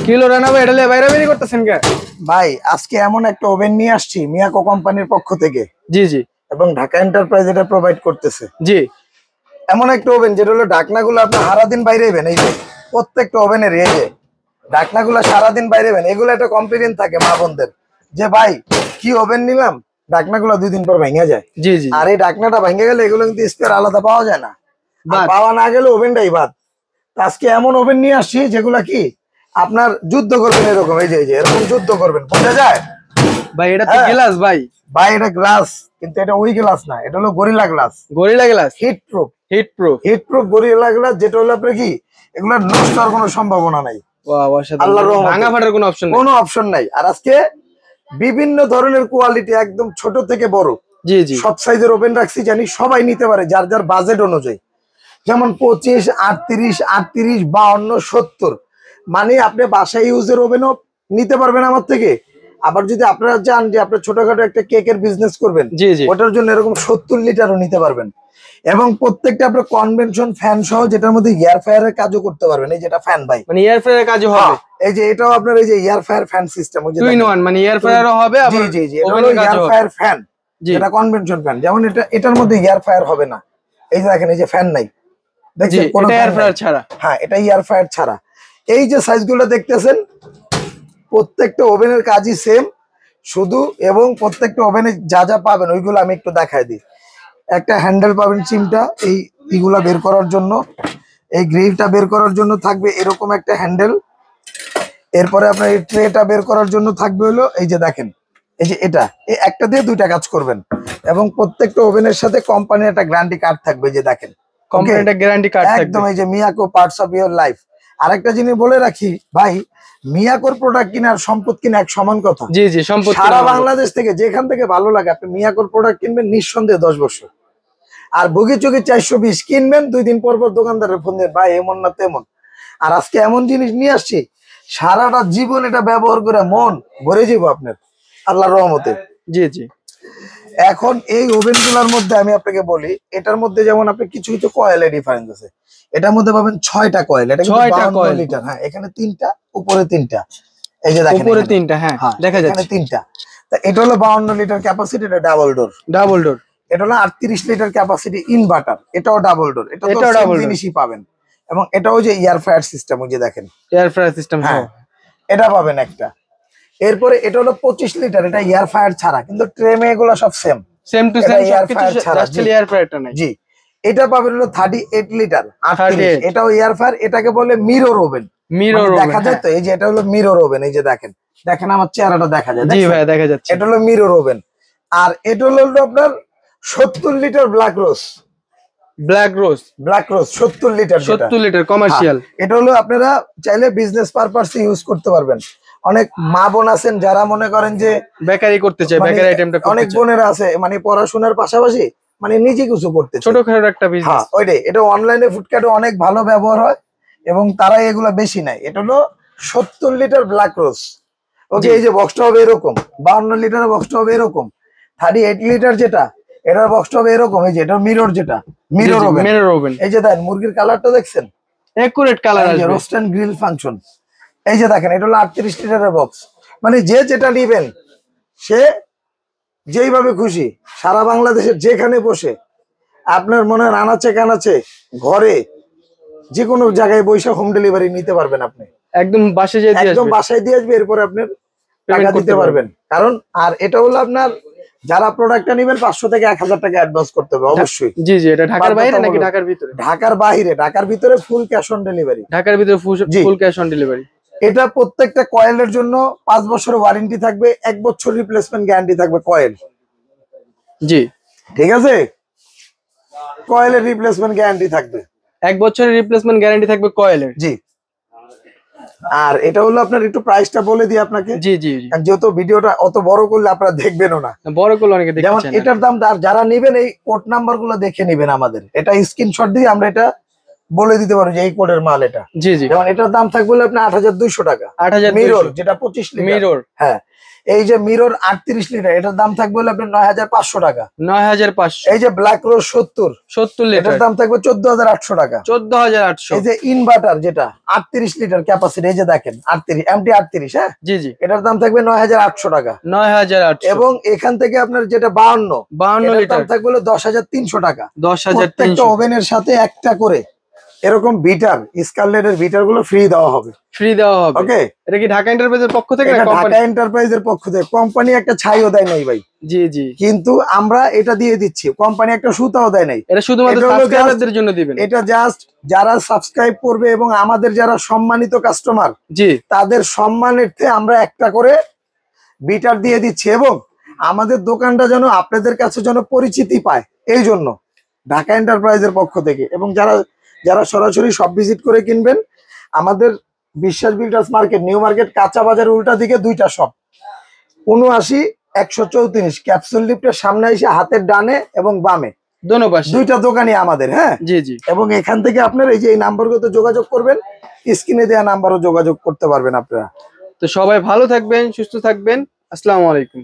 Kilo Rana ভাই এটা বাইরে বেরি করতেছেন কে? ভাই আজকে এমন একটা ওভেন নিয়ে আসছি মিয়াকো কোম্পানির পক্ষ থেকে। জি জি। এবং ঢাকা এন্টারপ্রাইজ এটা প্রোভাইড করতেছে। জি। এমন একটা ওভেন যেটা হলো ঢাকনাগুলো আপনি সারাদিন বাইরে হবেন। এই যে প্রত্যেকটা ওভেনের এই যে ঢাকনাগুলো সারাদিন বাইরে হবেন। এগুলো একটা কমপ্লেইন থাকে মা বোনদের যে ভাই কি ওভেন নিলাম, ঢাকনাগুলো 2 দিন পর ভেঙে যায়। জি জি। আর এই ঢাকনাটা ভেঙে গেলে এগুলো কিন্তু স্পেয়ার আলাদা পাওয়া যায় না, পাওয়া না গেলে ওভেনটাই বাদ। আজকে এমন ওভেন নিয়ে আসছি যেগুলা কি আপনার যুদ্ধ করবেন এরকম। এই যে এরকম যুদ্ধ করবেন, বোঝা যায় ভাই? এটা তো গ্লাস ভাই। ভাই এটা গ্লাস, কিন্তু এটা ওই গ্লাস না, এটা হলো gorilla glass. Gorilla glass, heat proof. Heat proof, heat proof gorilla glass, যেটা হলো আপনার কি এগুলা নষ্ট হওয়ার কোনো সম্ভাবনা নাই। আল্লাহর রহমতে ভাঙা ফাটার কোনো অপশন নাই, কোনো অপশন নাই। আর আজকে বিভিন্ন ধরনের কোয়ালিটি, একদম ছোট থেকে বড় জি জি সব সাইজের ওভেন রাখছি, জানি সবাই নিতে পারে যার যার বাজেট অনুযায়ী। যেমন 25, 38, 38, 52, 70, মানে আপনি বাসায় ইউজের ওভেনও নিতে পারবেন আমার থেকে। আবার যদি আপনারা চান যে আপনার ছোটখাটো একটা কেকের বিজনেস করবেন, ওটার জন্য এরকম 70 লিটারও নিতে পারবেন। এবং প্রত্যেকটা আপনার কনভেনশন ফ্যান সহ, যেটার মধ্যে এয়ার ফায়ারের কাজও করতে পারবেন। এই যেটা ফ্যান ভাই, মানে এয়ার ফায়ারের কাজও হবে। এই যে এটাও আপনার এই যে এয়ার ফায়ার ফ্যান সিস্টেম, ওই যে 2 in 1, মানে এয়ার ফায়ারও হবে আবার জি জি, এটা হলো এয়ার ফায়ার ফ্যান, যেটা কনভেনশন ফ্যান। যেমন এটার মধ্যে এয়ার ফায়ার হবে না। এই যে দেখেন, এই যে ফ্যান নাই, দেখছেন কোন এয়ার ফায়ার ছাড়া। হ্যাঁ, এটা এয়ার ফায়ার ছাড়া। এই যে সাইজগুলো দেখতেছেন, প্রত্যেকটা ওভেনের কাজই সেম শুধু, এবং প্রত্যেকটা ওভেনে যা যা পাবেন ওইগুলো আমি একটু দেখাই দিই। একটা হ্যান্ডেল পাবেন চিমটা, এইগুলা বের করার জন্য, এই গ্রিলটা বের করার জন্য থাকবে এরকম একটা হ্যান্ডেল। এরপরে আপনার এই ট্রেটা বের করার জন্য থাকবে হলো এই যে দেখেন, এই যে এটা, এই একটা দিয়ে 2টা কাজ করবেন। এবং প্রত্যেকটা ওভেনের সাথে কোম্পানির একটা গ্যারান্টি কার্ড থাকবে, যে দেখেন কোম্পানির একটা গ্যারান্টি কার্ড থাকবে একদম। এই যে Miyako parts of your life. আরেকটা জিনিস বলে রাখি ভাই, মিয়াকোর প্রোডাক্ট কিনা আর সম্পদ কিনা এক সমান কথা। জি জি, সম্পদ সারা বাংলাদেশ থেকে যেখান থেকে ভালো লাগে আপনি মিয়াকোর প্রোডাক্ট কিনবেন নিঃসন্দেহে 10 বছর। আর বগি চুগি 420 কিনবেন, 2 দিন পর পর দোকানদারের ফোন দিয়ে ভাই এমন না তেমন। আর আজকে এমন জিনিস নিয়ে আসছি, সারাটা জীবন এটা ব্যবহার করে মন ভরে যাবো আপনার, আল্লাহর রহমতে। জি জি। এখন এই ওভেন গুলার মধ্যে আমি আপনাকে বলি, এটার মধ্যে যেমন আপনি কিছু কিছু কয়েলের ডিফারেন্স আছে। এটার মধ্যে পাবেন 6টা কয়েল। এটা 6টা কয়েল লিটার। হ্যাঁ, এখানে 3টা, উপরে 3টা। এই যে দেখেন উপরে 3টা, হ্যাঁ দেখা যাচ্ছে। এখানে 3টা। তা এটা হলো 52 লিটার ক্যাপাসিটি, এটা ডাবল ডোর। Double door. এটা হলো 38 লিটার ক্যাপাসিটি ইনভার্টার, এটাও ডাবল ডোর। এটা তো সেম জিনিসই পাবেন। এবং এটাও যে এয়ার ফায়ার সিস্টেম, ওই যে দেখেন এয়ার ফায়ার সিস্টেম, হ্যাঁ এটা পাবেন একটা। এরপরে এটা হলো 25 লিটার, এটা এয়ার ফায়ার ছাড়া, কিন্তু ট্রেমে এগুলো সব সেম টু সেম, সবকিছু জাস্ট এয়ার ফায়ারটা নাই। জি। এটা পাবেন হলো 38 লিটার 38, এটাও এয়ার ফায়ার। এটাকে বলে মিরর ওভেন। মিরর দেখা যায় তো, এই যে এটা হলো মিরর ওভেন। এই যে দেখেন, দেখেন আমার চেহারাটা দেখা যায়। জি ভাই দেখা যাচ্ছে। এটা হলো মিরর ওভেন। আর এটা হলো আপনার 70 লিটার ব্ল্যাক রোজ। ব্ল্যাক রোজ 70 লিটার, 70 লিটার কমার্শিয়াল। এটা হলো আপনারা চাইলে বিজনেস পারপাসে ইউজ করতে পারবেন। অনেক মা বোন আছেন যারা মনে করেন যে বেকারি করতে চায়, বেকারি আইটেমটা করতে চায়। অনেক বোনেরা আছে মানে পড়াশোনার পাশাপাশি মানে নিজে কিছু করতে চায়, ছোটখাটো একটা বিজনেস। হ্যাঁ ওইটাই। এটা অনলাইনে ফুডকার্টে অনেক ভালো ব্যবহার হয় এবং তারা এগুলা বেশি নেয়। এটা হলো 70 লিটার ব্ল্যাক রোজ। ওকে, এই যে বক্সটা হবে এরকম, 52 লিটারের বক্সটা হবে এরকম। 38 লিটার যেটা, এটার বক্সটা হবে এরকম। এই যে এটা মিরর, যেটা মিরর ওভেন। এই যে দেখেন মুরগির কালারটা দেখছেন, একুরেট কালার আসবে, রোস্ট এন্ড গ্রিল ফাংশন। এই যে দেখেন, এটা হলো 38 লিটারের বক্স। মানে যে যেটা নিবেন সে যেইভাবে খুশি সারা বাংলাদেশের যেখানে বসে আপনার মনে আনাচে কানাচে ঘরে যে কোনো জায়গায় বৈশা হোম ডেলিভারি নিতে পারবেন। আপনি একদম বাসায় দিয়ে একদম বাসায় দিয়ে আসবে, এরপরে আপনার টাকা দিতে পারবেন। কারণ আর এটা হলো আপনার যারা প্রোডাক্টটা নেবেন 500 থেকে 1000 টাকা অ্যাডভান্স করতে হবে অবশ্যই। জি জি। এটা ঢাকার বাইরে নাকি ঢাকার ভিতরে? ঢাকার বাইরে। ঢাকার ভিতরে ফুল ক্যাশ অন ডেলিভারি। ঢাকার ভিতরে ফুল ক্যাশ অন ডেলিভারি। এটা প্রত্যেকটা কয়েলের জন্য 5 বছরের ওয়ারেন্টি থাকবে, 1 বছর রিপ্লেসমেন্ট গ্যারান্টি থাকবে কয়েল। জি ঠিক আছে, কয়েলের রিপ্লেসমেন্ট গ্যারান্টি থাকবে, 1 বছরের রিপ্লেসমেন্ট গ্যারান্টি থাকবে কয়েলের। জি। আর এটা হলো আপনার একটু প্রাইসটা বলে দিই আপনাকে। জি জি। যেহেতু ভিডিওটা অত বড় করলে আপনারা দেখবেনও না, বড় করলে অনেকে দেখতে যেমন চায় না। এটার দাম যারা নেবেন এই কোড নাম্বার গুলো দেখে নেবেন আমাদের। এটা স্ক্রিনশট দিয়ে আমরা এটা বলে দিতে পারবো যে এই কোডের মাল এটা। জি জি। যেমন এটার দাম থাকবে আপনার 8200 টাকা। 8200, মিরর যেটা 25 লিটার মিরর। হ্যাঁ, এই যে মিরর 38 লিটার, এটার দাম থাকবে হলো আপনার 9500 টাকা। 9500। এই যে ব্ল্যাক রোজ 70 লিটার, এটার দাম থাকবে 14800 টাকা। 14800। এই যে ইনভার্টার যেটা 38 লিটার ক্যাপাসিটি, এই যে দেখেন 38 এমটি 38, হ্যাঁ জি জি, এটার দাম থাকবে 9800 টাকা। 9800। এবং এখান থেকে আপনার যেটা 52 লিটার দাম থাকবে হলো 10300 টাকা। 10300। প্রত্যেকটা ওভেনের সাথে একটা করে এরকম বিটার, স্কারলেটের বিটার গুলো ফ্রি দেওয়া হবে। ফ্রি দেওয়া হবে। ওকে, এটা কি ঢাকা এন্টারপ্রাইজের পক্ষ থেকে না এটা কোম্পানি? ঢাকা এন্টারপ্রাইজের পক্ষ থেকে। কোম্পানি একটা ছাইও দেয় নাই ভাই, জি জি, কিন্তু আমরা এটা দিয়ে দিচ্ছি। কোম্পানি একটা সুতাও দেয় নাই, এটা শুধুমাত্র সাবস্ক্রাইবারদের জন্য দিবেন। এটা জাস্ট যারা সাবস্ক্রাইব করবে এবং আমাদের যারা সম্মানিত কাস্টমার, জি, তাদের সম্মানার্থে আমরা একটা করে বিটার দিয়ে দিচ্ছি। এবং আমাদের দোকানটা যেন আপনাদের কাছে যেন পরিচিতি পায়, এই জন্য ঢাকা এন্টারপ্রাইজের পক্ষ থেকে। এবং যারা যারা সরাসরি সব ভিজিট করে কিনবেন, আমাদের বিশ্বাস বিল্ডার্স মার্কেট, নিউ মার্কেট, কাঁচা বাজার উল্টা দিকে দুইটা শপ, 79-134 ক্যাপসুল লিফটের সামনে এসে হাতের ডানে এবং বামে দোনো পাশে দুইটা দোকানই আমাদের। হ্যাঁ জি জি, এবং এখান থেকে আপনার এই যে এই নাম্বারগুলোতে যোগাযোগ করবেন, স্ক্রিনে দেওয়া নাম্বারও যোগাযোগ করতে পারবেন আপনারা। তো সবাই ভালো থাকবেন, সুস্থ থাকবেন। আসসালামু আলাইকুম।